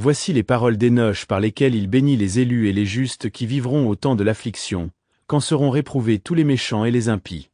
Voici les paroles d'Énoch par lesquelles il bénit les élus et les justes qui vivront au temps de l'affliction, quand seront réprouvés tous les méchants et les impies.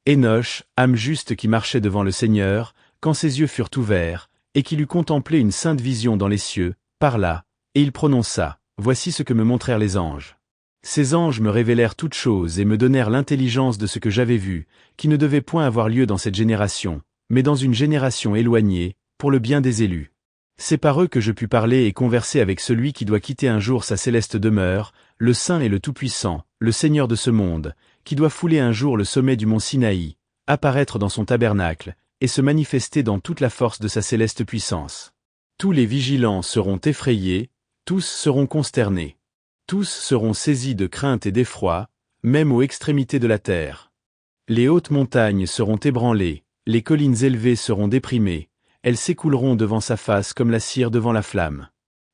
Énoch, âme juste qui marchait devant le Seigneur, quand ses yeux furent ouverts, et qu'il eut contemplé une sainte vision dans les cieux, parla, et il prononça, « Voici ce que me montrèrent les anges. » Ces anges me révélèrent toutes choses et me donnèrent l'intelligence de ce que j'avais vu, qui ne devait point avoir lieu dans cette génération, mais dans une génération éloignée, pour le bien des élus. C'est par eux que je pus parler et converser avec celui qui doit quitter un jour sa céleste demeure, le Saint et le Tout-Puissant, le Seigneur de ce monde, qui doit fouler un jour le sommet du mont Sinaï, apparaître dans son tabernacle, et se manifester dans toute la force de sa céleste puissance. Tous les vigilants seront effrayés, tous seront consternés. Tous seront saisis de crainte et d'effroi, même aux extrémités de la terre. Les hautes montagnes seront ébranlées, les collines élevées seront déprimées, elles s'écouleront devant sa face comme la cire devant la flamme.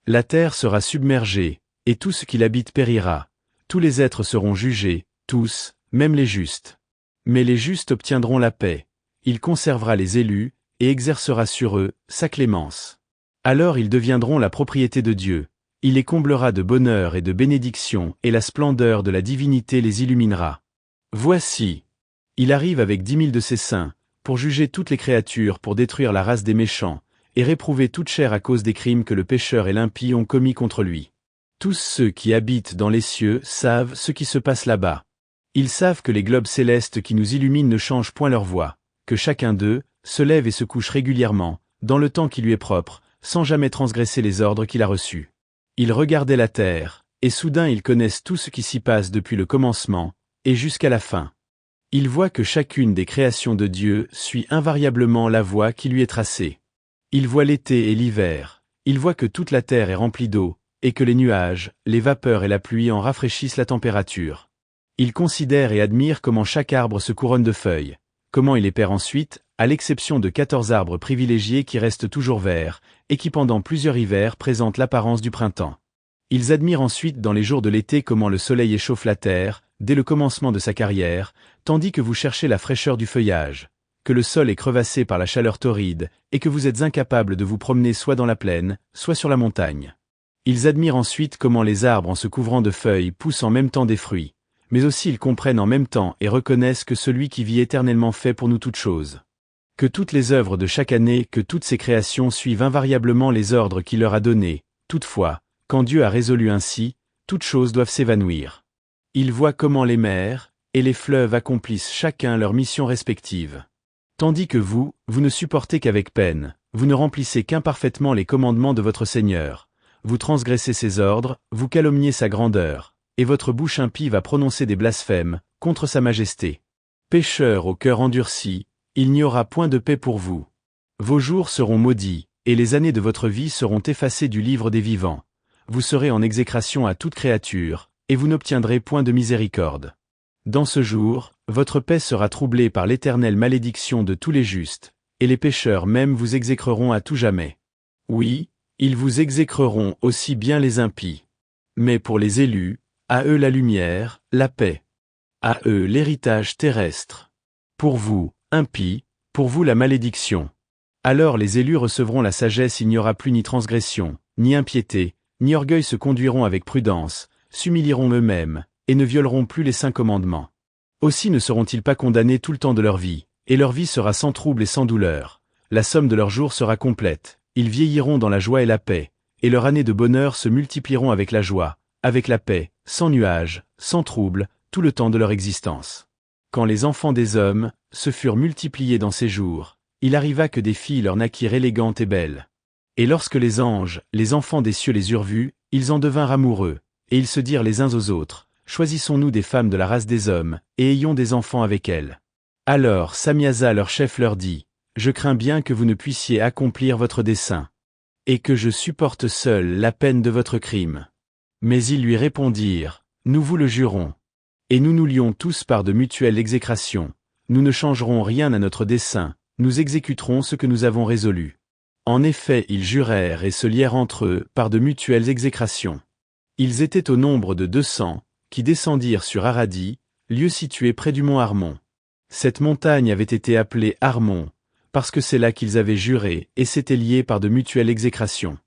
La terre sera submergée, et tout ce qui l'habite périra. Tous les êtres seront jugés, tous, même les justes. Mais les justes obtiendront la paix. Il conservera les élus, et exercera sur eux sa clémence. Alors ils deviendront la propriété de Dieu. Il les comblera de bonheur et de bénédiction, et la splendeur de la divinité les illuminera. Voici. Il arrive avec 10 000 de ses saints, pour juger toutes les créatures, pour détruire la race des méchants, et réprouver toute chair à cause des crimes que le pécheur et l'impie ont commis contre lui. Tous ceux qui habitent dans les cieux savent ce qui se passe là-bas. Ils savent que les globes célestes qui nous illuminent ne changent point leur voie, que chacun d'eux se lève et se couche régulièrement, dans le temps qui lui est propre, sans jamais transgresser les ordres qu'il a reçus. Ils regardaient la terre, et soudain ils connaissent tout ce qui s'y passe depuis le commencement, et jusqu'à la fin. Ils voient que chacune des créations de Dieu suit invariablement la voie qui lui est tracée. Ils voient l'été et l'hiver, ils voient que toute la terre est remplie d'eau, et que les nuages, les vapeurs et la pluie en rafraîchissent la température. Ils considèrent et admirent comment chaque arbre se couronne de feuilles, comment il les perd ensuite, à l'exception de 14 arbres privilégiés qui restent toujours verts, et qui pendant plusieurs hivers présentent l'apparence du printemps. Ils admirent ensuite dans les jours de l'été comment le soleil échauffe la terre, dès le commencement de sa carrière, tandis que vous cherchez la fraîcheur du feuillage, que le sol est crevassé par la chaleur torride, et que vous êtes incapable de vous promener soit dans la plaine, soit sur la montagne. Ils admirent ensuite comment les arbres en se couvrant de feuilles poussent en même temps des fruits, mais aussi ils comprennent en même temps et reconnaissent que celui qui vit éternellement fait pour nous toutes choses. Que toutes les œuvres de chaque année, que toutes ces créations suivent invariablement les ordres qu'il leur a donnés. Toutefois, quand Dieu a résolu ainsi, toutes choses doivent s'évanouir. Ils voient comment les mers et les fleuves accomplissent chacun leur mission respective. Tandis que vous ne supportez qu'avec peine, vous ne remplissez qu'imparfaitement les commandements de votre Seigneur. Vous transgressez ses ordres, vous calomniez sa grandeur, et votre bouche impie va prononcer des blasphèmes contre sa majesté. Pécheurs au cœur endurci, il n'y aura point de paix pour vous. Vos jours seront maudits, et les années de votre vie seront effacées du livre des vivants. Vous serez en exécration à toute créature, et vous n'obtiendrez point de miséricorde. Dans ce jour, votre paix sera troublée par l'éternelle malédiction de tous les justes, et les pécheurs même vous exécreront à tout jamais. Oui, ils vous exécreront aussi bien les impies. Mais pour les élus, à eux la lumière, la paix. À eux l'héritage terrestre. Pour vous, impies, pour vous la malédiction. Alors les élus recevront la sagesse, il n'y aura plus ni transgression, ni impiété, ni orgueil, se conduiront avec prudence, s'humilieront eux-mêmes, et ne violeront plus les saints commandements. Aussi ne seront-ils pas condamnés tout le temps de leur vie, et leur vie sera sans trouble et sans douleur. La somme de leurs jours sera complète, ils vieilliront dans la joie et la paix, et leurs années de bonheur se multiplieront avec la joie, avec la paix, sans nuage, sans trouble, tout le temps de leur existence. Quand les enfants des hommes se furent multipliés dans ces jours, il arriva que des filles leur naquirent élégantes et belles. Et lorsque les anges, les enfants des cieux les eurent vues, ils en devinrent amoureux, et ils se dirent les uns aux autres, « Choisissons-nous des femmes de la race des hommes, et ayons des enfants avec elles. » Alors Samiasa leur chef leur dit, « Je crains bien que vous ne puissiez accomplir votre dessein, et que je supporte seul la peine de votre crime. » Mais ils lui répondirent, « Nous vous le jurons. » Et nous nous lions tous par de mutuelles exécrations. Nous ne changerons rien à notre dessein, nous exécuterons ce que nous avons résolu. En effet, ils jurèrent et se lièrent entre eux par de mutuelles exécrations. Ils étaient au nombre de 200, qui descendirent sur Aradi, lieu situé près du mont Harmon. Cette montagne avait été appelée Harmon, parce que c'est là qu'ils avaient juré et s'étaient liés par de mutuelles exécrations.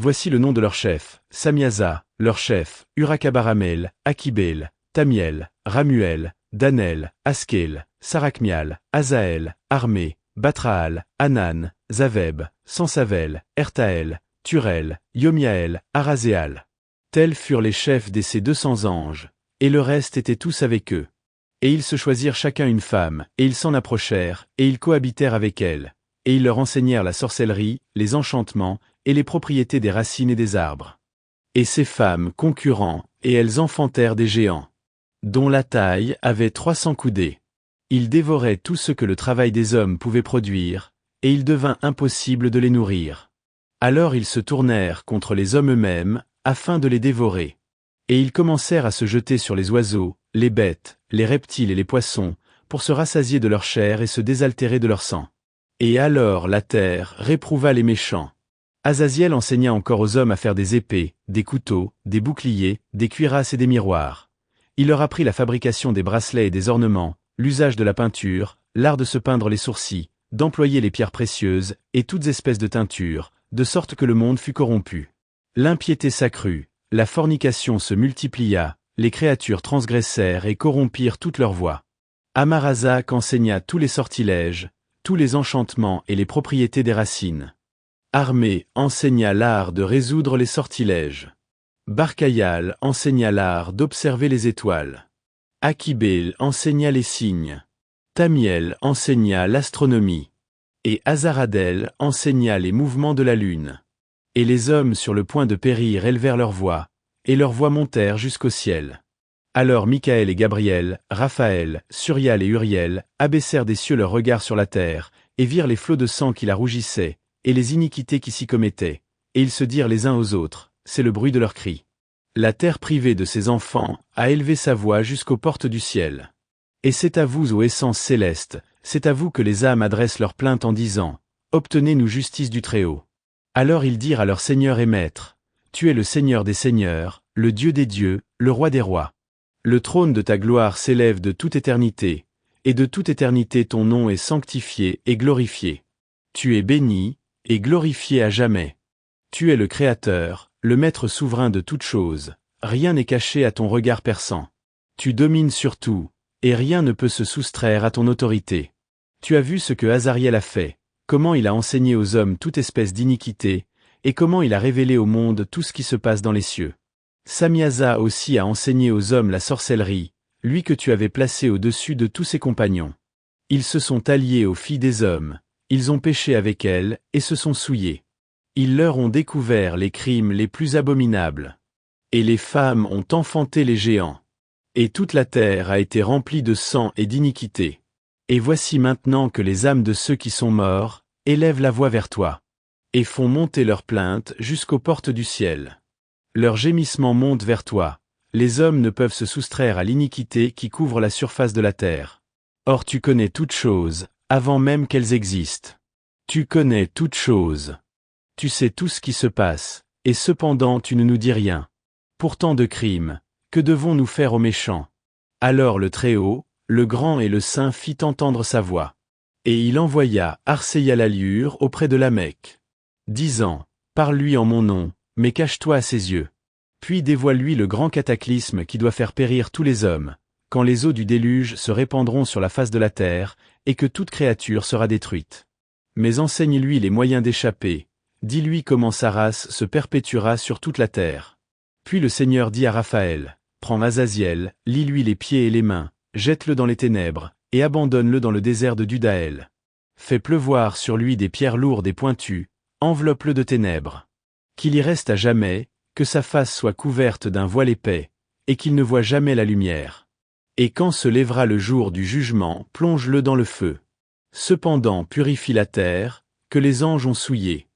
Voici le nom de leur chef, Samiasa, leur chef, Urakabaramel, Akibel, Tamiel, Ramuel, Danel, Askel, Sarakmial, Azaël, Armé, Batraal, Anan, Zaveb, Sansavel, Ertaël, Turel, Yomiaël, Arazéal. Tels furent les chefs de ces 200 anges, et le reste étaient tous avec eux. Et ils se choisirent chacun une femme, et ils s'en approchèrent, et ils cohabitèrent avec elles, et ils leur enseignèrent la sorcellerie, les enchantements, et les propriétés des racines et des arbres. Et ces femmes concurrent, et elles enfantèrent des géants, dont la taille avait 300 coudées. Ils dévoraient tout ce que le travail des hommes pouvait produire, et il devint impossible de les nourrir. Alors ils se tournèrent contre les hommes eux-mêmes, afin de les dévorer. Et ils commencèrent à se jeter sur les oiseaux, les bêtes, les reptiles et les poissons, pour se rassasier de leur chair et se désaltérer de leur sang. Et alors la terre réprouva les méchants. Azaziel enseigna encore aux hommes à faire des épées, des couteaux, des boucliers, des cuirasses et des miroirs. Il leur apprit la fabrication des bracelets et des ornements, l'usage de la peinture, l'art de se peindre les sourcils, d'employer les pierres précieuses, et toutes espèces de teintures, de sorte que le monde fut corrompu. L'impiété s'accrut, la fornication se multiplia, les créatures transgressèrent et corrompirent toute leur voie. Amarazak enseigna tous les sortilèges, tous les enchantements et les propriétés des racines. Armé enseigna l'art de résoudre les sortilèges. Barkayal enseigna l'art d'observer les étoiles. Akibel enseigna les signes. Tamiel enseigna l'astronomie. Et Azaradel enseigna les mouvements de la lune. Et les hommes sur le point de périr élevèrent leur voix, et leurs voix montèrent jusqu'au ciel. Alors Michaël et Gabriel, Raphaël, Surial et Uriel, abaissèrent des cieux leurs regards sur la terre, et virent les flots de sang qui la rougissaient, et les iniquités qui s'y commettaient, et ils se dirent les uns aux autres, c'est le bruit de leurs cris. La terre privée de ses enfants a élevé sa voix jusqu'aux portes du ciel. Et c'est à vous, ô essences célestes, c'est à vous que les âmes adressent leurs plaintes en disant, obtenez-nous justice du Très-Haut. Alors ils dirent à leur Seigneur et Maître, tu es le Seigneur des seigneurs, le Dieu des dieux, le Roi des rois. Le trône de ta gloire s'élève de toute éternité, et de toute éternité ton nom est sanctifié et glorifié. Tu es béni, et glorifié à jamais. Tu es le Créateur, le Maître souverain de toutes choses, rien n'est caché à ton regard perçant. Tu domines sur tout, et rien ne peut se soustraire à ton autorité. Tu as vu ce que Azariel a fait, comment il a enseigné aux hommes toute espèce d'iniquité, et comment il a révélé au monde tout ce qui se passe dans les cieux. Samiasa aussi a enseigné aux hommes la sorcellerie, lui que tu avais placé au-dessus de tous ses compagnons. Ils se sont alliés aux filles des hommes, ils ont péché avec elles, et se sont souillés. Ils leur ont découvert les crimes les plus abominables. Et les femmes ont enfanté les géants. Et toute la terre a été remplie de sang et d'iniquité. Et voici maintenant que les âmes de ceux qui sont morts élèvent la voix vers toi, et font monter leurs plaintes jusqu'aux portes du ciel. Leurs gémissements montent vers toi. Les hommes ne peuvent se soustraire à l'iniquité qui couvre la surface de la terre. Or tu connais toutes choses, avant même qu'elles existent. Tu connais toutes choses. Tu sais tout ce qui se passe, et cependant tu ne nous dis rien. Pourtant de crimes, que devons-nous faire aux méchants? Alors le Très-Haut, le Grand et le Saint fit entendre sa voix. Et il envoya Arséial-Allure auprès de la Mecque, disant, parle-lui en mon nom, mais cache-toi à ses yeux. Puis dévoile-lui le grand cataclysme qui doit faire périr tous les hommes, quand les eaux du déluge se répandront sur la face de la terre, et que toute créature sera détruite. Mais enseigne-lui les moyens d'échapper, dis-lui comment sa race se perpétuera sur toute la terre. Puis le Seigneur dit à Raphaël, prends Azaziel, lie-lui les pieds et les mains, jette-le dans les ténèbres, et abandonne-le dans le désert de Dudaël. Fais pleuvoir sur lui des pierres lourdes et pointues, enveloppe-le de ténèbres. Qu'il y reste à jamais, que sa face soit couverte d'un voile épais, et qu'il ne voie jamais la lumière. Et quand se lèvera le jour du jugement, plonge-le dans le feu. Cependant purifie la terre, que les anges ont souillée.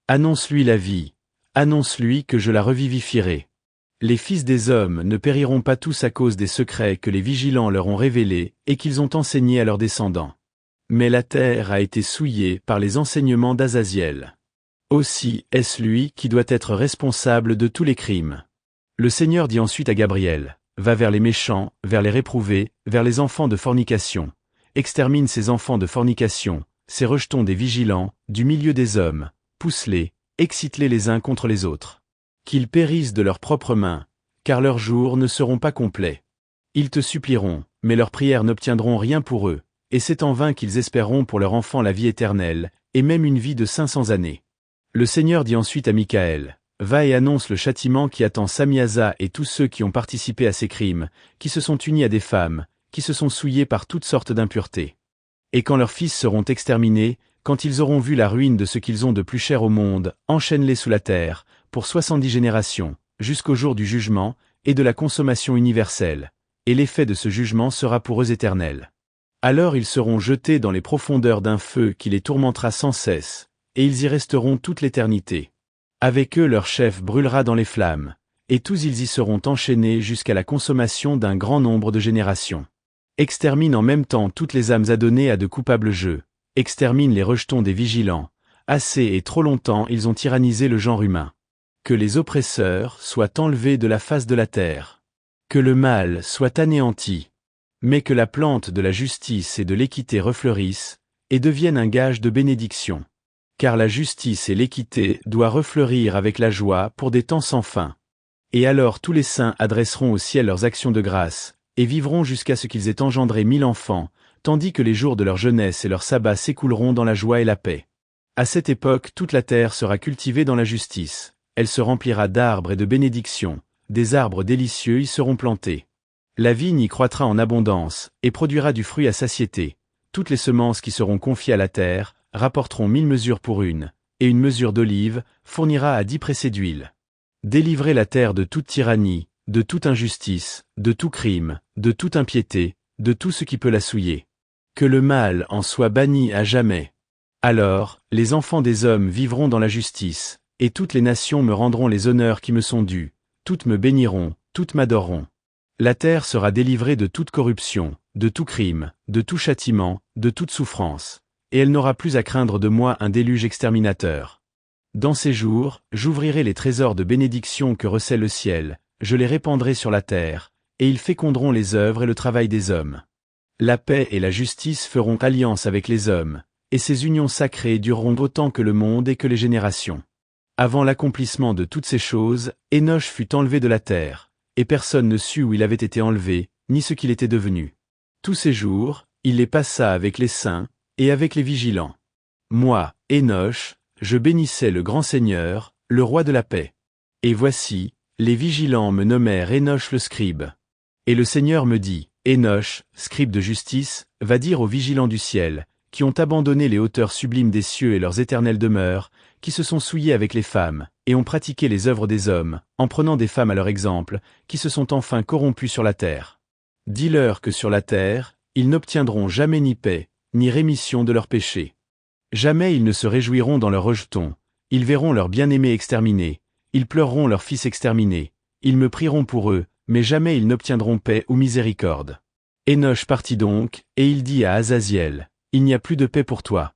Annonce-lui la vie, annonce-lui que je la revivifierai. Les fils des hommes ne périront pas tous à cause des secrets que les vigilants leur ont révélés et qu'ils ont enseignés à leurs descendants. Mais la terre a été souillée par les enseignements d'Azaziel. Aussi est-ce lui qui doit être responsable de tous les crimes. Le Seigneur dit ensuite à Gabriel, va vers les méchants, vers les réprouvés, vers les enfants de fornication. Extermine ces enfants de fornication, ces rejetons des vigilants, du milieu des hommes, pousse-les, excite-les les uns contre les autres. Qu'ils périssent de leurs propres mains, car leurs jours ne seront pas complets. Ils te supplieront, mais leurs prières n'obtiendront rien pour eux, et c'est en vain qu'ils espéreront pour leur enfant la vie éternelle, et même une vie de 500 années. Le Seigneur dit ensuite à Michaël, « Va et annonce le châtiment qui attend Sammiasa et tous ceux qui ont participé à ces crimes, qui se sont unis à des femmes, qui se sont souillés par toutes sortes d'impuretés. Et quand leurs fils seront exterminés, quand ils auront vu la ruine de ce qu'ils ont de plus cher au monde, enchaîne-les sous la terre, pour 70 générations, jusqu'au jour du jugement, et de la consommation universelle, et l'effet de ce jugement sera pour eux éternel. Alors ils seront jetés dans les profondeurs d'un feu qui les tourmentera sans cesse, et ils y resteront toute l'éternité. Avec eux leur chef brûlera dans les flammes, et tous ils y seront enchaînés jusqu'à la consommation d'un grand nombre de générations. Extermine en même temps toutes les âmes adonnées à de coupables jeux, extermine les rejetons des vigilants, assez et trop longtemps ils ont tyrannisé le genre humain. Que les oppresseurs soient enlevés de la face de la terre. Que le mal soit anéanti. Mais que la plante de la justice et de l'équité refleurisse, et devienne un gage de bénédiction. Car la justice et l'équité doivent refleurir avec la joie pour des temps sans fin. Et alors tous les saints adresseront au ciel leurs actions de grâce, et vivront jusqu'à ce qu'ils aient engendré 1000 enfants, tandis que les jours de leur jeunesse et leur sabbat s'écouleront dans la joie et la paix. À cette époque toute la terre sera cultivée dans la justice, elle se remplira d'arbres et de bénédictions, des arbres délicieux y seront plantés. La vigne y croîtra en abondance, et produira du fruit à satiété. Toutes les semences qui seront confiées à la terre rapporteront 1000 mesures pour une, et une mesure d'olive fournira à 10 pressés d'huile. Délivrez la terre de toute tyrannie, de toute injustice, de tout crime, de toute impiété, de tout ce qui peut la souiller. Que le mal en soit banni à jamais. Alors, les enfants des hommes vivront dans la justice, et toutes les nations me rendront les honneurs qui me sont dus, toutes me béniront, toutes m'adoreront. La terre sera délivrée de toute corruption, de tout crime, de tout châtiment, de toute souffrance, et elle n'aura plus à craindre de moi un déluge exterminateur. Dans ces jours, j'ouvrirai les trésors de bénédiction que recèle le ciel, je les répandrai sur la terre, et ils féconderont les œuvres et le travail des hommes. La paix et la justice feront alliance avec les hommes, et ces unions sacrées dureront autant que le monde et que les générations. Avant l'accomplissement de toutes ces choses, Énoch fut enlevé de la terre, et personne ne sut où il avait été enlevé, ni ce qu'il était devenu. Tous ces jours, il les passa avec les saints, et avec les vigilants. Moi, Énoch, je bénissais le grand Seigneur, le roi de la paix. Et voici, les vigilants me nommèrent Énoch le scribe. Et le Seigneur me dit, Énoch, scribe de justice, va dire aux vigilants du ciel, qui ont abandonné les hauteurs sublimes des cieux et leurs éternelles demeures, qui se sont souillés avec les femmes, et ont pratiqué les œuvres des hommes, en prenant des femmes à leur exemple, qui se sont enfin corrompus sur la terre. Dis-leur que sur la terre, ils n'obtiendront jamais ni paix, ni rémission de leurs péchés. Jamais ils ne se réjouiront dans leurs rejetons, ils verront leurs bien-aimés exterminés, ils pleureront leurs fils exterminés, ils me prieront pour eux, mais jamais ils n'obtiendront paix ou miséricorde. Énoch partit donc, et il dit à Azaziel, « Il n'y a plus de paix pour toi.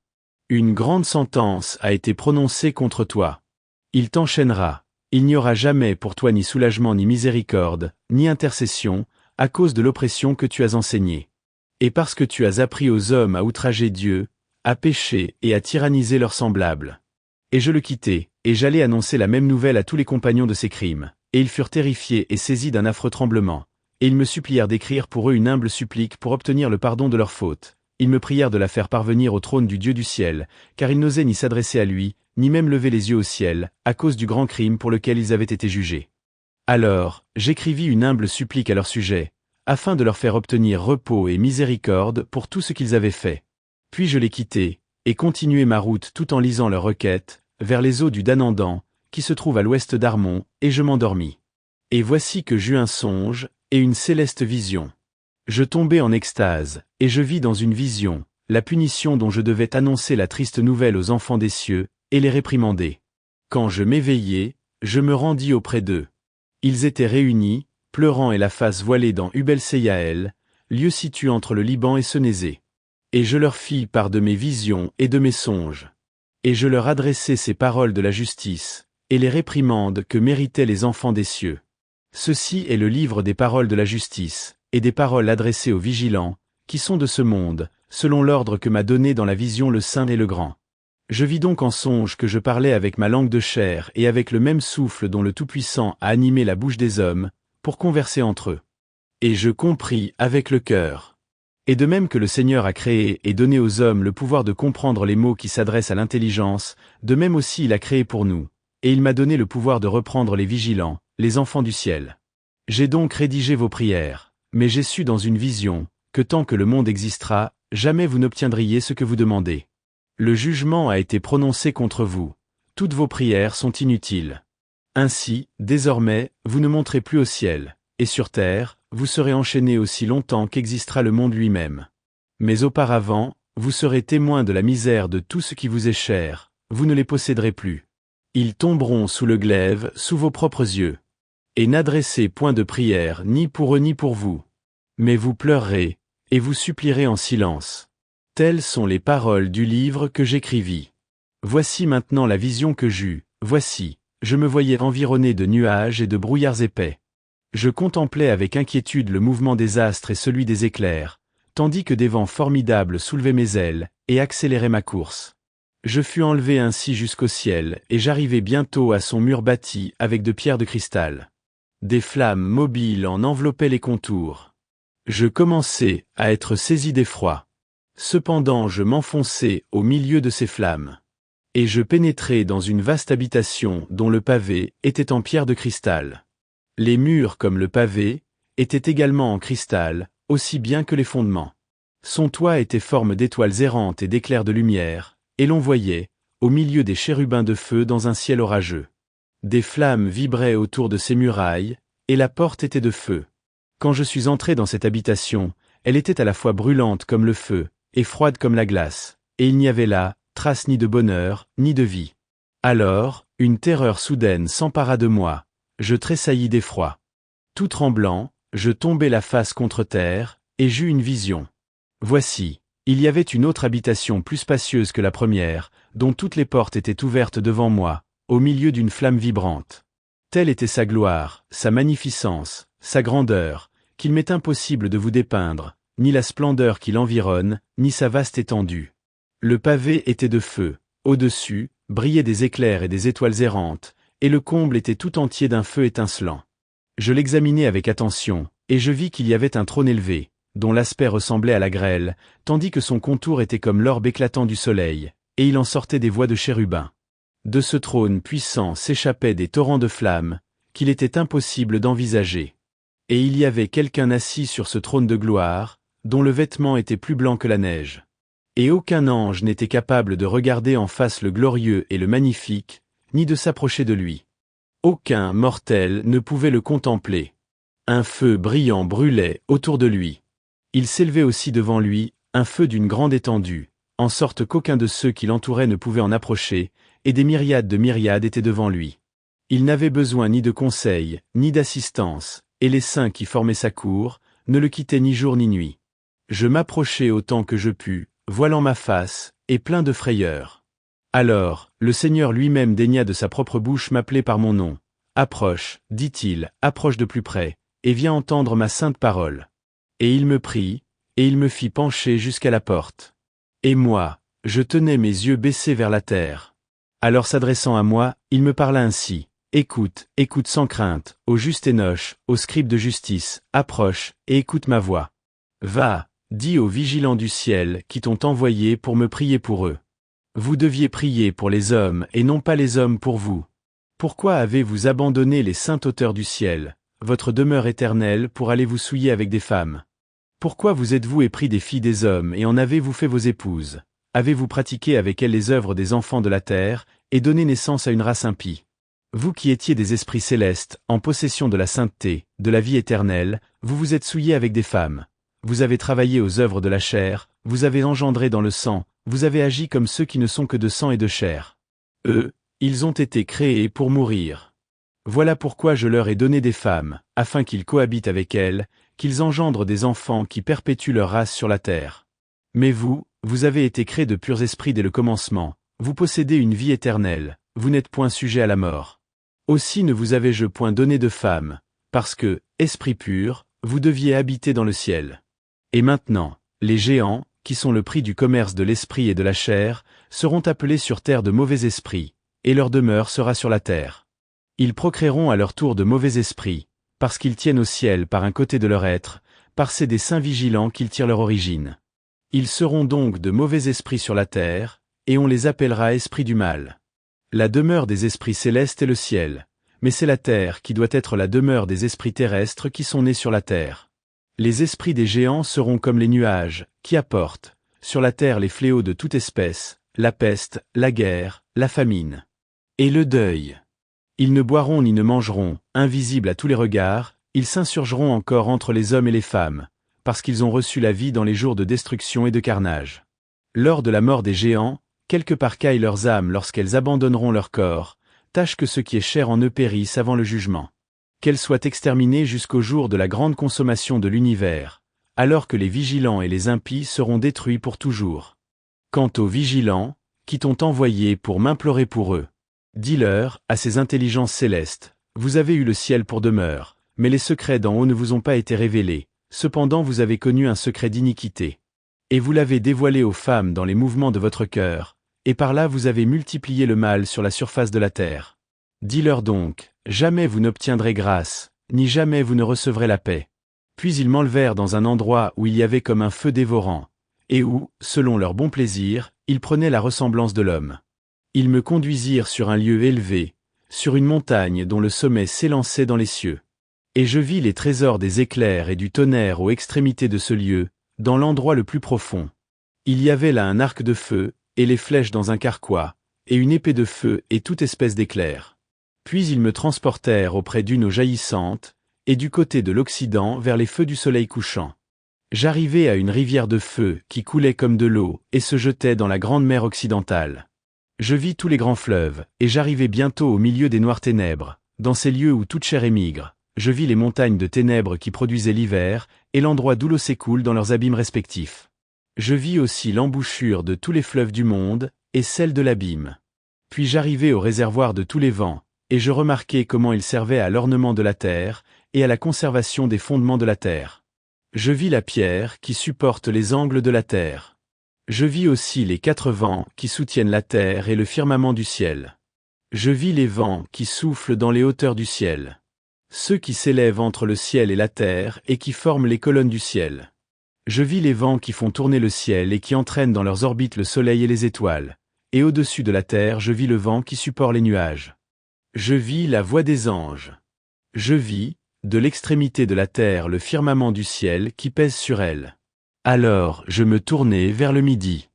Une grande sentence a été prononcée contre toi. Il t'enchaînera, il n'y aura jamais pour toi ni soulagement ni miséricorde, ni intercession, à cause de l'oppression que tu as enseignée. Et parce que tu as appris aux hommes à outrager Dieu, à pécher et à tyranniser leurs semblables. » Et je le quittai, et j'allai annoncer la même nouvelle à tous les compagnons de ces crimes, et ils furent terrifiés et saisis d'un affreux tremblement, et ils me supplièrent d'écrire pour eux une humble supplique pour obtenir le pardon de leurs fautes. Ils me prièrent de la faire parvenir au trône du Dieu du ciel, car ils n'osaient ni s'adresser à lui, ni même lever les yeux au ciel, à cause du grand crime pour lequel ils avaient été jugés. Alors, j'écrivis une humble supplique à leur sujet, afin de leur faire obtenir repos et miséricorde pour tout ce qu'ils avaient fait. Puis je les quittai, et continuai ma route tout en lisant leurs requêtes, vers les eaux du Danandan, qui se trouvent à l'ouest d'Armon, et je m'endormis. Et voici que j'eus un songe, et une céleste vision. Je tombai en extase, et je vis dans une vision, la punition dont je devais annoncer la triste nouvelle aux enfants des cieux, et les réprimander. Quand je m'éveillai, je me rendis auprès d'eux. Ils étaient réunis, pleurant et la face voilée dans Ubel-Seyaël, lieu situé entre le Liban et Sénézé. Et je leur fis part de mes visions et de mes songes. Et je leur adressai ces paroles de la justice, et les réprimandes que méritaient les enfants des cieux. Ceci est le livre des paroles de la justice, et des paroles adressées aux vigilants, qui sont de ce monde, selon l'ordre que m'a donné dans la vision le Saint et le Grand. Je vis donc en songe que je parlais avec ma langue de chair et avec le même souffle dont le Tout-Puissant a animé la bouche des hommes, pour converser entre eux. Et je compris avec le cœur. Et de même que le Seigneur a créé et donné aux hommes le pouvoir de comprendre les mots qui s'adressent à l'intelligence, de même aussi il a créé pour nous, et il m'a donné le pouvoir de reprendre les vigilants, les enfants du ciel. J'ai donc rédigé vos prières, mais j'ai su dans une vision, que tant que le monde existera, jamais vous n'obtiendriez ce que vous demandez. Le jugement a été prononcé contre vous. Toutes vos prières sont inutiles. Ainsi, désormais, vous ne monterez plus au ciel, et sur terre, vous serez enchaînés aussi longtemps qu'existera le monde lui-même. Mais auparavant, vous serez témoins de la misère de tout ce qui vous est cher, vous ne les posséderez plus. Ils tomberont sous le glaive, sous vos propres yeux. Et n'adressez point de prière ni pour eux ni pour vous. Mais vous pleurerez, et vous supplierez en silence. Telles sont les paroles du livre que j'écrivis. Voici maintenant la vision que j'eus, voici, je me voyais environné de nuages et de brouillards épais. Je contemplais avec inquiétude le mouvement des astres et celui des éclairs, tandis que des vents formidables soulevaient mes ailes, et accéléraient ma course. Je fus enlevé ainsi jusqu'au ciel, et j'arrivai bientôt à son mur bâti avec de pierres de cristal. Des flammes mobiles en enveloppaient les contours. Je commençai à être saisi d'effroi. Cependant je m'enfonçai au milieu de ces flammes. Et je pénétrai dans une vaste habitation dont le pavé était en pierre de cristal. Les murs comme le pavé étaient également en cristal, aussi bien que les fondements. Son toit était forme d'étoiles errantes et d'éclairs de lumière, et l'on voyait, au milieu des chérubins de feu dans un ciel orageux. Des flammes vibraient autour de ces murailles, et la porte était de feu. Quand je suis entré dans cette habitation, elle était à la fois brûlante comme le feu, et froide comme la glace, et il n'y avait là, trace ni de bonheur, ni de vie. Alors, une terreur soudaine s'empara de moi, je tressaillis d'effroi. Tout tremblant, je tombai la face contre terre, et j'eus une vision. Voici, il y avait une autre habitation plus spacieuse que la première, dont toutes les portes étaient ouvertes devant moi, au milieu d'une flamme vibrante. Telle était sa gloire, sa magnificence, sa grandeur, qu'il m'est impossible de vous dépeindre, ni la splendeur qui l'environne, ni sa vaste étendue. Le pavé était de feu, au-dessus, brillaient des éclairs et des étoiles errantes, et le comble était tout entier d'un feu étincelant. Je l'examinai avec attention, et je vis qu'il y avait un trône élevé, dont l'aspect ressemblait à la grêle, tandis que son contour était comme l'orbe éclatant du soleil, et il en sortait des voix de chérubins. De ce trône puissant s'échappaient des torrents de flammes, qu'il était impossible d'envisager. Et il y avait quelqu'un assis sur ce trône de gloire, dont le vêtement était plus blanc que la neige. Et aucun ange n'était capable de regarder en face le glorieux et le magnifique, ni de s'approcher de lui. Aucun mortel ne pouvait le contempler. Un feu brillant brûlait autour de lui. Il s'élevait aussi devant lui, un feu d'une grande étendue, en sorte qu'aucun de ceux qui l'entouraient ne pouvait en approcher, et des myriades de myriades étaient devant lui. Il n'avait besoin ni de conseil, ni d'assistance, et les saints qui formaient sa cour, ne le quittaient ni jour ni nuit. Je m'approchai autant que je pus, voilant ma face, et plein de frayeur. Alors, le Seigneur lui-même daigna de sa propre bouche m'appeler par mon nom. Approche, dit-il, approche de plus près, et viens entendre ma sainte parole. Et il me prit, et il me fit pencher jusqu'à la porte. Et moi, je tenais mes yeux baissés vers la terre. Alors s'adressant à moi, il me parla ainsi. Écoute, écoute sans crainte, ô juste Énoch, ô scribe de justice, approche, et écoute ma voix. Va, dis aux vigilants du ciel qui t'ont envoyé pour me prier pour eux. Vous deviez prier pour les hommes et non pas les hommes pour vous. Pourquoi avez-vous abandonné les saintes hauteurs du ciel, votre demeure éternelle pour aller vous souiller avec des femmes? Pourquoi vous êtes-vous épris des filles des hommes et en avez-vous fait vos épouses? Avez-vous pratiqué avec elles les œuvres des enfants de la terre, et donné naissance à une race impie? Vous qui étiez des esprits célestes, en possession de la sainteté, de la vie éternelle, vous vous êtes souillés avec des femmes. Vous avez travaillé aux œuvres de la chair, vous avez engendré dans le sang, vous avez agi comme ceux qui ne sont que de sang et de chair. Eux, ils ont été créés pour mourir. Voilà pourquoi je leur ai donné des femmes, afin qu'ils cohabitent avec elles, qu'ils engendrent des enfants qui perpétuent leur race sur la terre. Mais vous, vous avez été créés de purs esprits dès le commencement, vous possédez une vie éternelle, vous n'êtes point sujet à la mort. Aussi ne vous avais-je point donné de femmes, parce que, esprit pur, vous deviez habiter dans le ciel. Et maintenant, les géants, qui sont le prix du commerce de l'esprit et de la chair, seront appelés sur terre de mauvais esprits, et leur demeure sera sur la terre. Ils procréeront à leur tour de mauvais esprits, parce qu'ils tiennent au ciel par un côté de leur être, par ces des saints vigilants qu'ils tirent leur origine. Ils seront donc de mauvais esprits sur la terre, et on les appellera esprits du mal. La demeure des esprits célestes est le ciel, mais c'est la terre qui doit être la demeure des esprits terrestres qui sont nés sur la terre. Les esprits des géants seront comme les nuages, qui apportent, sur la terre les fléaux de toute espèce, la peste, la guerre, la famine. Et le deuil. Ils ne boiront ni ne mangeront, invisibles à tous les regards, ils s'insurgeront encore entre les hommes et les femmes, parce qu'ils ont reçu la vie dans les jours de destruction et de carnage. Lors de la mort des géants, quelque part qu'aillent leurs âmes lorsqu'elles abandonneront leur corps, tâche que ce qui est cher en eux périsse avant le jugement. Qu'elles soient exterminées jusqu'au jour de la grande consommation de l'univers, alors que les vigilants et les impies seront détruits pour toujours. Quant aux vigilants, qui t'ont envoyé pour m'implorer pour eux, dis-leur, à ces intelligences célestes, vous avez eu le ciel pour demeure, mais les secrets d'en haut ne vous ont pas été révélés, cependant vous avez connu un secret d'iniquité. Et vous l'avez dévoilé aux femmes dans les mouvements de votre cœur, et par là vous avez multiplié le mal sur la surface de la terre. Dis-leur donc, jamais vous n'obtiendrez grâce, ni jamais vous ne recevrez la paix. Puis ils m'enlevèrent dans un endroit où il y avait comme un feu dévorant, et où, selon leur bon plaisir, ils prenaient la ressemblance de l'homme. Ils me conduisirent sur un lieu élevé, sur une montagne dont le sommet s'élançait dans les cieux. Et je vis les trésors des éclairs et du tonnerre aux extrémités de ce lieu, dans l'endroit le plus profond. Il y avait là un arc de feu, et les flèches dans un carquois, et une épée de feu et toute espèce d'éclair. Puis ils me transportèrent auprès d'une eau jaillissante, et du côté de l'Occident vers les feux du soleil couchant. J'arrivai à une rivière de feu qui coulait comme de l'eau et se jetait dans la grande mer occidentale. Je vis tous les grands fleuves, et j'arrivai bientôt au milieu des noires ténèbres, dans ces lieux où toute chair émigre. Je vis les montagnes de ténèbres qui produisaient l'hiver, et l'endroit d'où l'eau s'écoule dans leurs abîmes respectifs. Je vis aussi l'embouchure de tous les fleuves du monde, et celle de l'abîme. Puis j'arrivai au réservoir de tous les vents, et je remarquai comment il servait à l'ornement de la terre, et à la conservation des fondements de la terre. Je vis la pierre qui supporte les angles de la terre. Je vis aussi les 4 vents qui soutiennent la terre et le firmament du ciel. Je vis les vents qui soufflent dans les hauteurs du ciel. Ceux qui s'élèvent entre le ciel et la terre et qui forment les colonnes du ciel. Je vis les vents qui font tourner le ciel et qui entraînent dans leurs orbites le soleil et les étoiles, et au-dessus de la terre je vis le vent qui supporte les nuages. Je vis la voix des anges. Je vis, de l'extrémité de la terre le firmament du ciel qui pèse sur elle. Alors je me tournai vers le midi.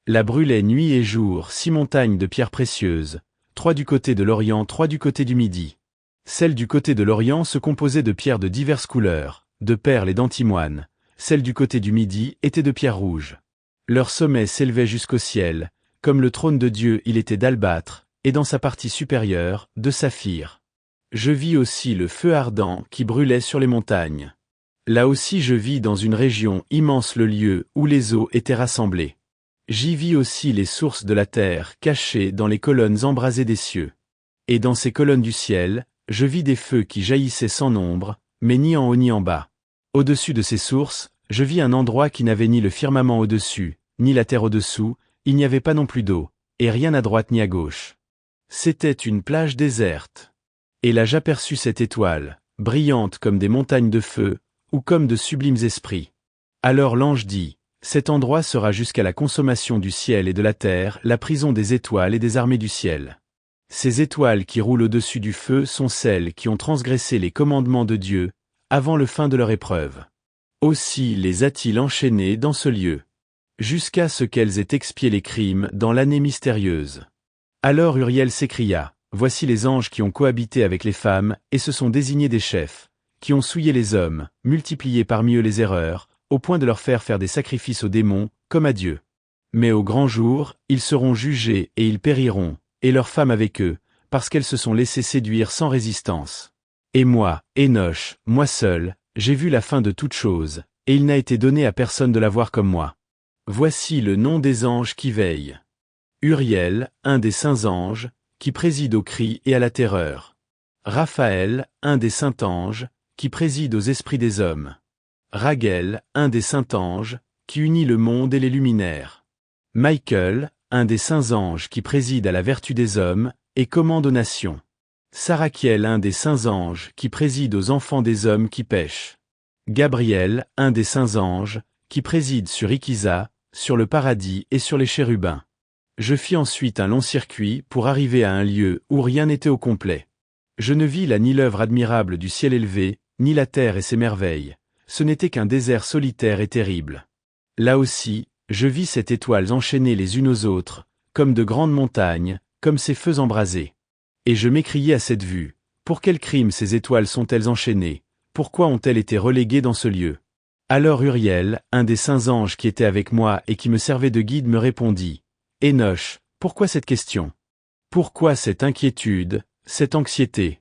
Là brûlaient nuit et jour 6 montagnes de pierres précieuses, 3 du côté de l'Orient, 3 du côté du Midi. Celle du côté de l'Orient se composait de pierres de diverses couleurs, de perles et d'antimoine. Celle du côté du Midi était de pierres rouges. Leur sommet s'élevait jusqu'au ciel, comme le trône de Dieu il était d'albâtre, et dans sa partie supérieure, de saphir. Je vis aussi le feu ardent qui brûlait sur les montagnes. Là aussi je vis dans une région immense le lieu où les eaux étaient rassemblées. J'y vis aussi les sources de la terre cachées dans les colonnes embrasées des cieux. Et dans ces colonnes du ciel, je vis des feux qui jaillissaient sans nombre, mais ni en haut ni en bas. Au-dessus de ces sources, je vis un endroit qui n'avait ni le firmament au-dessus, ni la terre au-dessous, il n'y avait pas non plus d'eau, et rien à droite ni à gauche. C'était une plage déserte. Et là j'aperçus cette étoile, brillante comme des montagnes de feu, ou comme de sublimes esprits. Alors l'ange dit, cet endroit sera jusqu'à la consommation du ciel et de la terre, la prison des étoiles et des armées du ciel. Ces étoiles qui roulent au-dessus du feu sont celles qui ont transgressé les commandements de Dieu, avant le fin de leur épreuve. Aussi les a-t-il enchaînées dans ce lieu, jusqu'à ce qu'elles aient expié les crimes dans l'année mystérieuse. Alors Uriel s'écria, voici les anges qui ont cohabité avec les femmes, et se sont désignés des chefs, qui ont souillé les hommes, multiplié parmi eux les erreurs, au point de leur faire des sacrifices aux démons, comme à Dieu. Mais au grand jour, ils seront jugés et ils périront, et leurs femmes avec eux, parce qu'elles se sont laissées séduire sans résistance. Et moi, Énoch, moi seul, j'ai vu la fin de toute chose, et il n'a été donné à personne de la voir comme moi. Voici le nom des anges qui veillent. Uriel, un des saints anges, qui préside au cri et à la terreur. Raphaël, un des saints anges, qui préside aux esprits des hommes. Raguel, un des saints anges, qui unit le monde et les luminaires. Michael, un des saints anges qui préside à la vertu des hommes, et commande aux nations. Sarakiel, un des saints anges qui préside aux enfants des hommes qui pêchent. Gabriel, un des saints anges, qui préside sur Ikisa, sur le paradis et sur les chérubins. Je fis ensuite un long circuit pour arriver à un lieu où rien n'était au complet. Je ne vis là ni l'œuvre admirable du ciel élevé, ni la terre et ses merveilles. Ce n'était qu'un désert solitaire et terrible. Là aussi, je vis sept étoiles enchaînées les unes aux autres, comme de grandes montagnes, comme ces feux embrasés. Et je m'écriai à cette vue, pour quel crime ces étoiles sont-elles enchaînées, pourquoi ont-elles été reléguées dans ce lieu? Alors Uriel, un des saints anges qui était avec moi et qui me servait de guide me répondit, Enoch, pourquoi cette question? Pourquoi cette inquiétude, cette anxiété?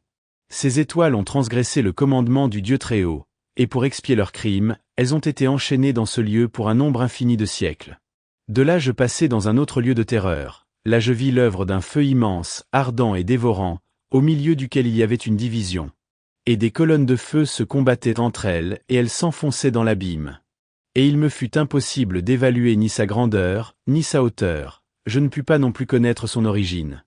Ces étoiles ont transgressé le commandement du Dieu Très-Haut, et pour expier leurs crimes, elles ont été enchaînées dans ce lieu pour un nombre infini de siècles. De là je passai dans un autre lieu de terreur, là je vis l'œuvre d'un feu immense, ardent et dévorant, au milieu duquel il y avait une division. Et des colonnes de feu se combattaient entre elles et elles s'enfonçaient dans l'abîme. Et il me fut impossible d'évaluer ni sa grandeur, ni sa hauteur, je ne pus pas non plus connaître son origine.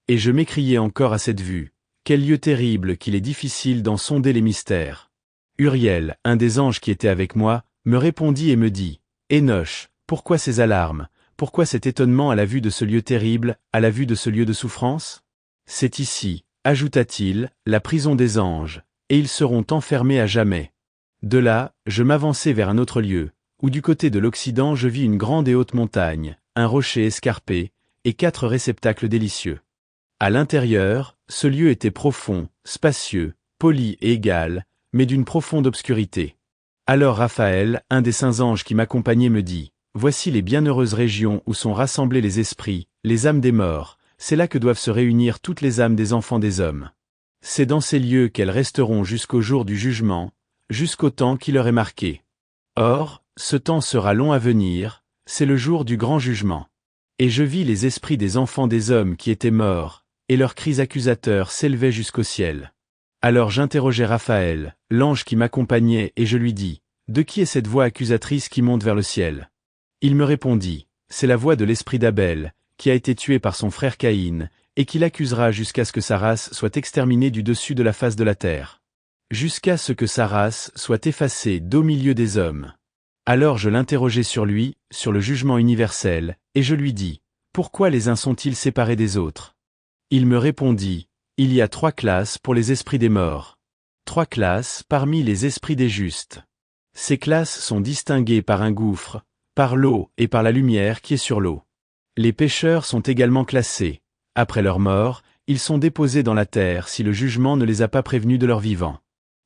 Et je m'écriai encore à cette vue, quel lieu terrible qu'il est difficile d'en sonder les mystères. Uriel, un des anges qui était avec moi, me répondit et me dit, Enoch, pourquoi ces alarmes, pourquoi cet étonnement à la vue de ce lieu terrible, à la vue de ce lieu de souffrance? C'est ici, ajouta-t-il, la prison des anges, et ils seront enfermés à jamais. De là, je m'avançai vers un autre lieu, où du côté de l'Occident je vis une grande et haute montagne, un rocher escarpé, et 4 réceptacles délicieux. À l'intérieur, ce lieu était profond, spacieux, poli et égal, mais d'une profonde obscurité. Alors Raphaël, un des saints anges qui m'accompagnait me dit, Voici les bienheureuses régions où sont rassemblés les esprits, les âmes des morts, c'est là que doivent se réunir toutes les âmes des enfants des hommes. C'est dans ces lieux qu'elles resteront jusqu'au jour du jugement, jusqu'au temps qui leur est marqué. Or, ce temps sera long à venir, c'est le jour du grand jugement. Et je vis les esprits des enfants des hommes qui étaient morts, et leurs cris accusateurs s'élevaient jusqu'au ciel. Alors j'interrogeai Raphaël, l'ange qui m'accompagnait, et je lui dis, De qui est cette voix accusatrice qui monte vers le ciel? Il me répondit, C'est la voix de l'esprit d'Abel, qui a été tué par son frère Caïn, et qui l'accusera jusqu'à ce que sa race soit exterminée du dessus de la face de la terre. Jusqu'à ce que sa race soit effacée d'au milieu des hommes. Alors je l'interrogeai sur lui, sur le jugement universel, et je lui dis, Pourquoi les uns sont-ils séparés des autres? Il me répondit, Il y a 3 classes pour les esprits des morts. 3 classes parmi les esprits des justes. Ces classes sont distinguées par un gouffre, par l'eau et par la lumière qui est sur l'eau. Les pécheurs sont également classés. Après leur mort, ils sont déposés dans la terre si le jugement ne les a pas prévenus de leur vivant.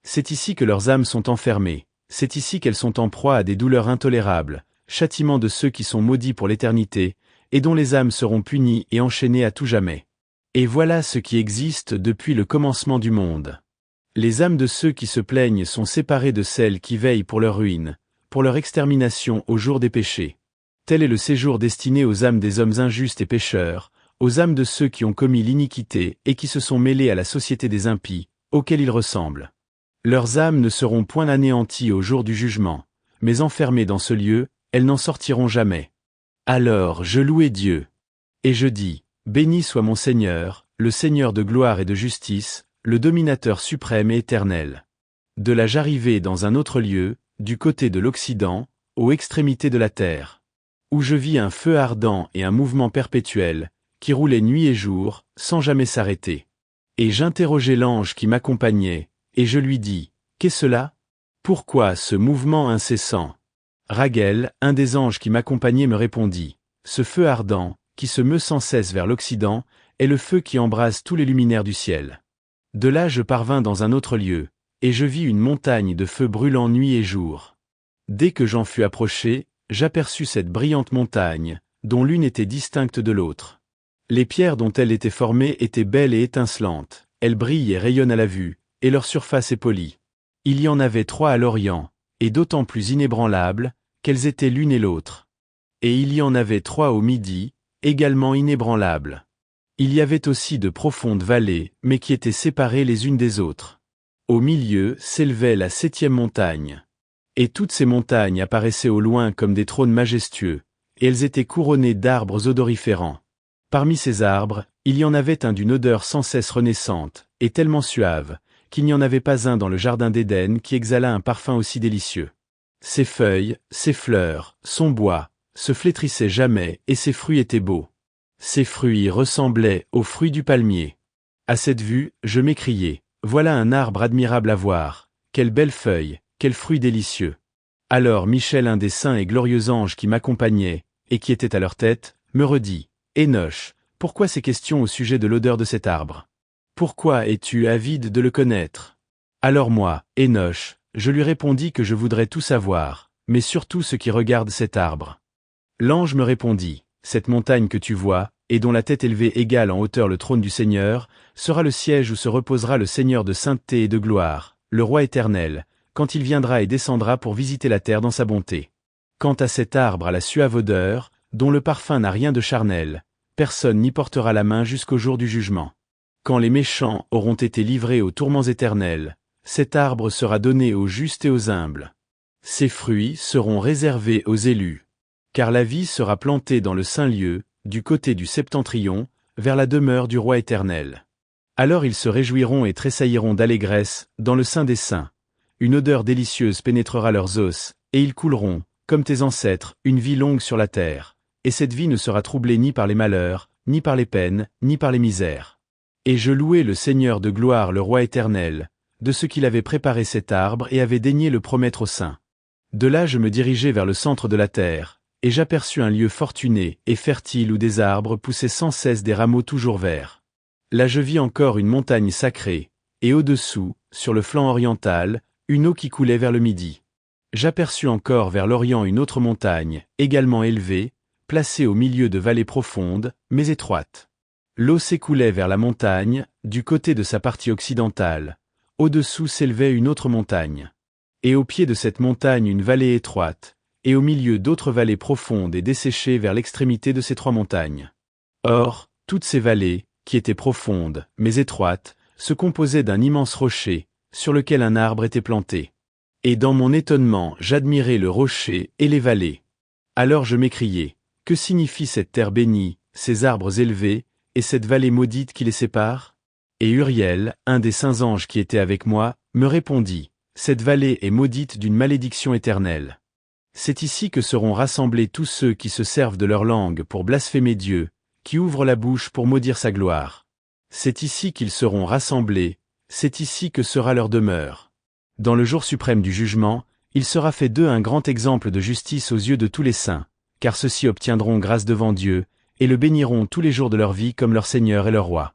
C'est ici que leurs âmes sont enfermées, c'est ici qu'elles sont en proie à des douleurs intolérables, châtiment de ceux qui sont maudits pour l'éternité, et dont les âmes seront punies et enchaînées à tout jamais. Et voilà ce qui existe depuis le commencement du monde. Les âmes de ceux qui se plaignent sont séparées de celles qui veillent pour leur ruine, pour leur extermination au jour des péchés. Tel est le séjour destiné aux âmes des hommes injustes et pécheurs, aux âmes de ceux qui ont commis l'iniquité et qui se sont mêlés à la société des impies, auxquels ils ressemblent. Leurs âmes ne seront point anéanties au jour du jugement, mais enfermées dans ce lieu, elles n'en sortiront jamais. Alors je louai Dieu. Et je dis, Béni soit mon Seigneur, le Seigneur de gloire et de justice, le dominateur suprême et éternel. De là j'arrivai dans un autre lieu, du côté de l'Occident, aux extrémités de la terre, où je vis un feu ardent et un mouvement perpétuel, qui roulait nuit et jour, sans jamais s'arrêter. Et j'interrogeai l'ange qui m'accompagnait, et je lui dis, Qu'est cela? Pourquoi ce mouvement incessant? Raguel, un des anges qui m'accompagnait me répondit, Ce feu ardent, qui se meut sans cesse vers l'Occident, est le feu qui embrase tous les luminaires du ciel. De là je parvins dans un autre lieu, et je vis une montagne de feu brûlant nuit et jour. Dès que j'en fus approché, j'aperçus cette brillante montagne, dont l'une était distincte de l'autre. Les pierres dont elle était formée étaient belles et étincelantes, elles brillent et rayonnent à la vue, et leur surface est polie. Il y en avait 3 à l'Orient, et d'autant plus inébranlables, qu'elles étaient l'une et l'autre. Et il y en avait 3 au Midi, également inébranlables. Il y avait aussi de profondes vallées, mais qui étaient séparées les unes des autres. Au milieu s'élevait la 7e montagne. Et toutes ces montagnes apparaissaient au loin comme des trônes majestueux, et elles étaient couronnées d'arbres odoriférants. Parmi ces arbres, il y en avait un d'une odeur sans cesse renaissante, et tellement suave, qu'il n'y en avait pas un dans le jardin d'Éden qui exhalât un parfum aussi délicieux. Ses feuilles, ses fleurs, son bois, se flétrissaient jamais, et ses fruits étaient beaux. Ses fruits ressemblaient aux fruits du palmier. À cette vue, je m'écriai, voilà un arbre admirable à voir, quelles belles feuilles, quels fruits délicieux. Alors Michel, un des saints et glorieux anges qui m'accompagnaient, et qui était à leur tête, me redit, Enoch, pourquoi ces questions au sujet de l'odeur de cet arbre? Pourquoi es-tu avide de le connaître? Alors moi, Enoch, je lui répondis que je voudrais tout savoir, mais surtout ce qui regarde cet arbre. L'ange me répondit, cette montagne que tu vois, et dont la tête élevée égale en hauteur le trône du Seigneur, sera le siège où se reposera le Seigneur de sainteté et de gloire, le Roi éternel, quand il viendra et descendra pour visiter la terre dans sa bonté. Quant à cet arbre à la suave odeur, dont le parfum n'a rien de charnel, personne n'y portera la main jusqu'au jour du jugement. Quand les méchants auront été livrés aux tourments éternels, cet arbre sera donné aux justes et aux humbles. Ses fruits seront réservés aux élus. Car la vie sera plantée dans le saint lieu, du côté du septentrion, vers la demeure du Roi éternel. Alors ils se réjouiront et tressailliront d'allégresse, dans le sein des saints. Une odeur délicieuse pénétrera leurs os, et ils couleront, comme tes ancêtres, une vie longue sur la terre. Et cette vie ne sera troublée ni par les malheurs, ni par les peines, ni par les misères. Et je louai le Seigneur de gloire, le Roi éternel, de ce qu'il avait préparé cet arbre et avait daigné le promettre aux saints. De là je me dirigeai vers le centre de la terre, et j'aperçus un lieu fortuné et fertile où des arbres poussaient sans cesse des rameaux toujours verts. Là je vis encore une montagne sacrée, et au-dessous, sur le flanc oriental, une eau qui coulait vers le midi. J'aperçus encore vers l'orient une autre montagne, également élevée, placée au milieu de vallées profondes, mais étroites. L'eau s'écoulait vers la montagne, du côté de sa partie occidentale. Au-dessous s'élevait une autre montagne. Et au pied de cette montagne une vallée étroite, et au milieu d'autres vallées profondes et desséchées vers l'extrémité de ces trois montagnes. Or, toutes ces vallées, qui étaient profondes, mais étroites, se composaient d'un immense rocher, sur lequel un arbre était planté. Et dans mon étonnement j'admirai le rocher et les vallées. Alors je m'écriai, que signifie cette terre bénie, ces arbres élevés, et cette vallée maudite qui les sépare? Et Uriel, un des saints anges qui était avec moi, me répondit, cette vallée est maudite d'une malédiction éternelle. C'est ici que seront rassemblés tous ceux qui se servent de leur langue pour blasphémer Dieu, qui ouvrent la bouche pour maudire sa gloire. C'est ici qu'ils seront rassemblés, c'est ici que sera leur demeure. Dans le jour suprême du jugement, il sera fait d'eux un grand exemple de justice aux yeux de tous les saints, car ceux-ci obtiendront grâce devant Dieu, et le béniront tous les jours de leur vie comme leur Seigneur et leur Roi.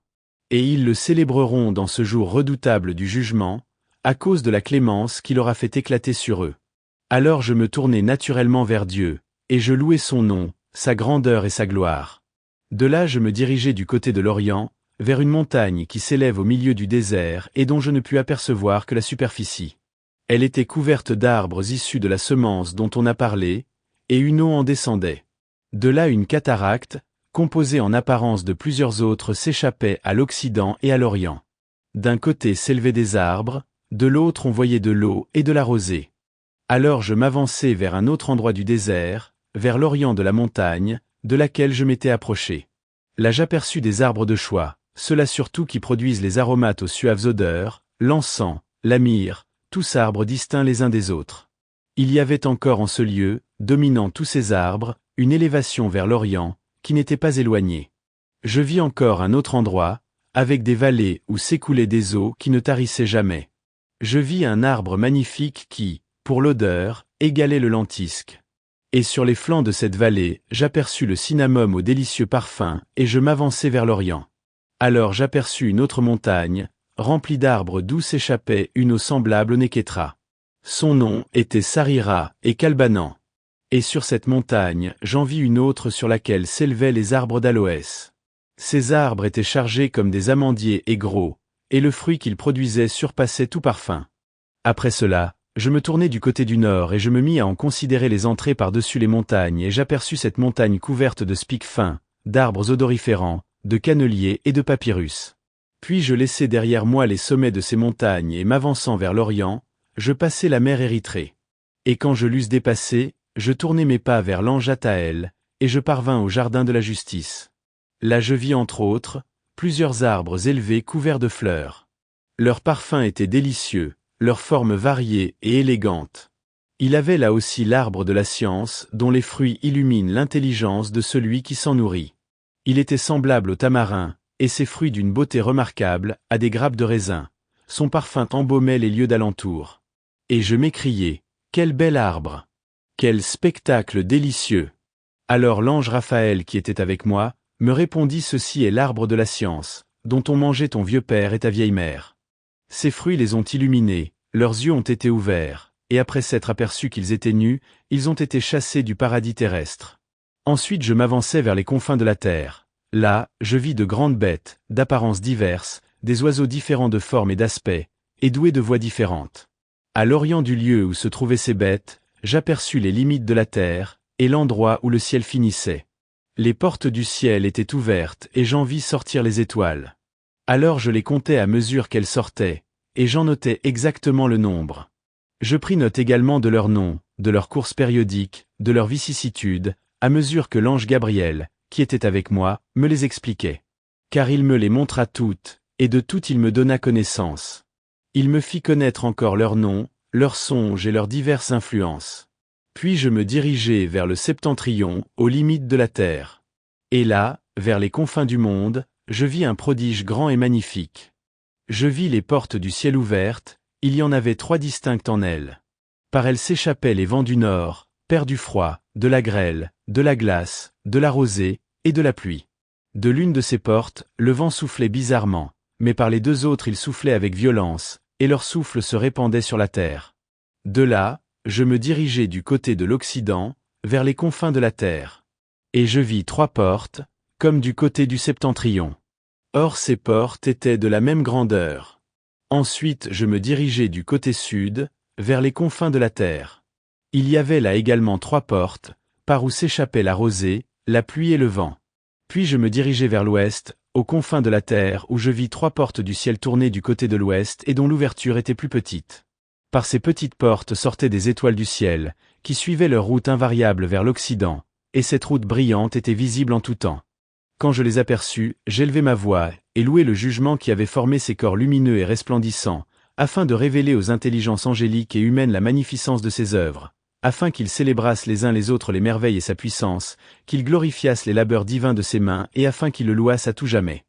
Et ils le célébreront dans ce jour redoutable du jugement, à cause de la clémence qu'il aura fait éclater sur eux. Alors je me tournai naturellement vers Dieu, et je louai son nom, sa grandeur et sa gloire. De là je me dirigeai du côté de l'Orient, vers une montagne qui s'élève au milieu du désert et dont je ne pus apercevoir que la superficie. Elle était couverte d'arbres issus de la semence dont on a parlé, et une eau en descendait. De là une cataracte, composée en apparence de plusieurs autres, s'échappait à l'Occident et à l'Orient. D'un côté s'élevaient des arbres, de l'autre on voyait de l'eau et de la rosée. Alors je m'avançai vers un autre endroit du désert, vers l'orient de la montagne, de laquelle je m'étais approché. Là j'aperçus des arbres de choix, ceux-là surtout qui produisent les aromates aux suaves odeurs, l'encens, la myrrhe, tous arbres distincts les uns des autres. Il y avait encore en ce lieu, dominant tous ces arbres, une élévation vers l'Orient, qui n'était pas éloignée. Je vis encore un autre endroit, avec des vallées où s'écoulaient des eaux qui ne tarissaient jamais. Je vis un arbre magnifique qui, pour l'odeur, égalait le lentisque. Et sur les flancs de cette vallée, j'aperçus le cinnamome au délicieux parfum, et je m'avançai vers l'Orient. Alors j'aperçus une autre montagne, remplie d'arbres d'où s'échappait une eau semblable au Nékétra. Son nom était Sarira et Kalbanan. Et sur cette montagne, j'en vis une autre sur laquelle s'élevaient les arbres d'aloès. Ces arbres étaient chargés comme des amandiers et gros, et le fruit qu'ils produisaient surpassait tout parfum. Après cela, je me tournai du côté du nord et je me mis à en considérer les entrées par-dessus les montagnes et j'aperçus cette montagne couverte de spics fins, d'arbres odoriférants, de canneliers et de papyrus. Puis je laissai derrière moi les sommets de ces montagnes et m'avançant vers l'Orient, je passai la mer Érythrée. Et quand je l'eusse dépassée, je tournai mes pas vers l'Anjataël, et je parvins au jardin de la justice. Là je vis entre autres, plusieurs arbres élevés couverts de fleurs. Leur parfum était délicieux, leur forme variée et élégante. Il avait là aussi l'arbre de la science, dont les fruits illuminent l'intelligence de celui qui s'en nourrit. Il était semblable au tamarin, et ses fruits d'une beauté remarquable, à des grappes de raisin. Son parfum embaumait les lieux d'alentour. Et je m'écriai, quel bel arbre! Quel spectacle délicieux! Alors l'ange Raphaël qui était avec moi, me répondit ceci est l'arbre de la science, dont ont mangé ton vieux père et ta vieille mère. Ces fruits les ont illuminés, leurs yeux ont été ouverts, et après s'être aperçus qu'ils étaient nus, ils ont été chassés du paradis terrestre. Ensuite je m'avançai vers les confins de la terre. Là, je vis de grandes bêtes, d'apparences diverses, des oiseaux différents de forme et d'aspect, et doués de voix différentes. À l'orient du lieu où se trouvaient ces bêtes, j'aperçus les limites de la terre, et l'endroit où le ciel finissait. Les portes du ciel étaient ouvertes et j'en vis sortir les étoiles. Alors je les comptai à mesure qu'elles sortaient, et j'en notai exactement le nombre. Je pris note également de leurs noms, de leurs courses périodiques, de leurs vicissitudes, à mesure que l'ange Gabriel, qui était avec moi, me les expliquait. Car il me les montra toutes, et de toutes il me donna connaissance. Il me fit connaître encore leurs noms, leurs songes et leurs diverses influences. Puis je me dirigeai vers le septentrion, aux limites de la terre. Et là, vers les confins du monde, je vis un prodige grand et magnifique. Je vis les portes du ciel ouvertes, il y en avait 3 distinctes en elles. Par elles s'échappaient les vents du nord, pères du froid, de la grêle, de la glace, de la rosée, et de la pluie. De l'une de ces portes, le vent soufflait bizarrement, mais par les 2 autres il soufflait avec violence, et leur souffle se répandait sur la terre. De là, je me dirigeai du côté de l'Occident, vers les confins de la terre. Et je vis 3 portes, comme du côté du septentrion. Or ces portes étaient de la même grandeur. Ensuite je me dirigeai du côté sud, vers les confins de la terre. Il y avait là également 3 portes, par où s'échappaient la rosée, la pluie et le vent. Puis je me dirigeai vers l'ouest, aux confins de la terre où je vis 3 portes du ciel tournées du côté de l'ouest et dont l'ouverture était plus petite. Par ces petites portes sortaient des étoiles du ciel, qui suivaient leur route invariable vers l'Occident, et cette route brillante était visible en tout temps. Quand je les aperçus, j'élevai ma voix, et louai le jugement qui avait formé ces corps lumineux et resplendissants, afin de révéler aux intelligences angéliques et humaines la magnificence de ses œuvres, afin qu'ils célébrassent les uns les autres les merveilles et sa puissance, qu'ils glorifiassent les labeurs divins de ses mains et afin qu'ils le louassent à tout jamais.